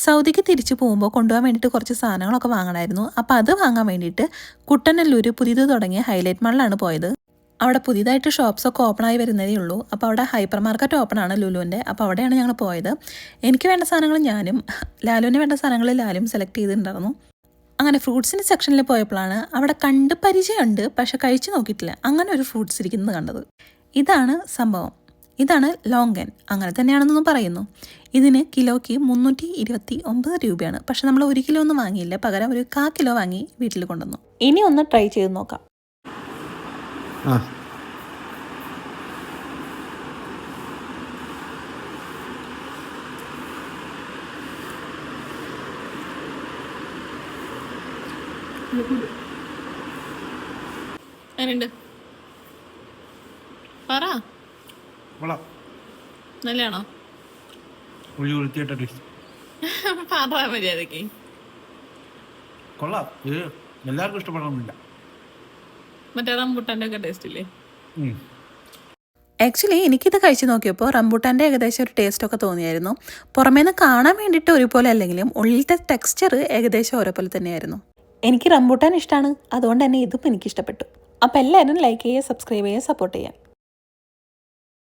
സൗദിക്ക് തിരിച്ചു പോകുമ്പോൾ കൊണ്ടുപോകാൻ വേണ്ടിയിട്ട് കുറച്ച് സാധനങ്ങളൊക്കെ വാങ്ങണമായിരുന്നു. അപ്പോൾ അത് വാങ്ങാൻ വേണ്ടിയിട്ട് കുട്ടനല്ലൂർ പുതിയത് തുടങ്ങിയ ഹൈലൈറ്റ് മാളിലാണ് പോയത്. അവിടെ പുതിയതായിട്ട് ഷോപ്സൊക്കെ ഓപ്പണായി വരുന്നതേ ഉള്ളൂ. അപ്പോൾ അവിടെ ഹൈപ്പർ മാർക്കറ്റ് ഓപ്പണാണ് ലുലുവിൻ്റെ. അപ്പോൾ അവിടെയാണ് ഞങ്ങൾ പോയത്. എനിക്ക് വേണ്ട സാധനങ്ങൾ ഞാനും, ലാലുവിന് വേണ്ട സാധനങ്ങൾ ലാലും സെലക്ട് ചെയ്തിട്ടുണ്ടായിരുന്നു. അങ്ങനെ ഫ്രൂട്ട്സിൻ്റെ സെക്ഷനിൽ പോയപ്പോഴാണ് അവിടെ കണ്ട് പരിചയമുണ്ട്, പക്ഷെ കഴിച്ചു നോക്കിയിട്ടില്ല, അങ്ങനെ ഒരു ഫ്രൂട്ട്സ് ഇരിക്കുന്നത് കണ്ടത്. ഇതാണ് സംഭവം. ഇതാണ് ലോങ്കൻ. അങ്ങനെ തന്നെയാണെന്നൊന്നും പറയുന്നു. ഇതിന് കിലോയ്ക്ക് 329 രൂപയാണ്. പക്ഷെ നമ്മൾ 1 കിലോ ഒന്നും വാങ്ങിയില്ല, പകരം ഒരു 1/4 കിലോ വാങ്ങി വീട്ടിൽ കൊണ്ടുവന്നു. ഇനി ഒന്ന് ട്രൈ ചെയ്ത് നോക്കാം. പറ, നല്ലതാണോ? മര്യാദക്ക് കൊള്ളാം. ഇത് എല്ലാവർക്കും ഇഷ്ടപ്പെടണമെന്നില്ല. മറ്റേ റംബൂട്ടാൻ്റെ ഒക്കെ ടേസ്റ്റ് ഇല്ലേ? ആക്ച്വലി എനിക്കിത് കഴിച്ച് നോക്കിയപ്പോൾ റംബൂട്ടാൻ്റെ ഏകദേശം ഒരു ടേസ്റ്റൊക്കെ തോന്നിയായിരുന്നു. പുറമേന്ന് കാണാൻ വേണ്ടിയിട്ട് ഒരുപോലെ അല്ലെങ്കിലും ഉള്ളിലത്തെ ടെക്സ്ചർ ഏകദേശം ഓരോപോലെ തന്നെയായിരുന്നു. എനിക്ക് റംബൂട്ടാൻ ഇഷ്ടമാണ്, അതുകൊണ്ട് തന്നെ ഇതും എനിക്കിഷ്ടപ്പെട്ടു. അപ്പോൾ എല്ലാവരും ലൈക്ക് ചെയ്യുക, സബ്സ്ക്രൈബ് ചെയ്യുക, സപ്പോർട്ട് ചെയ്യുക.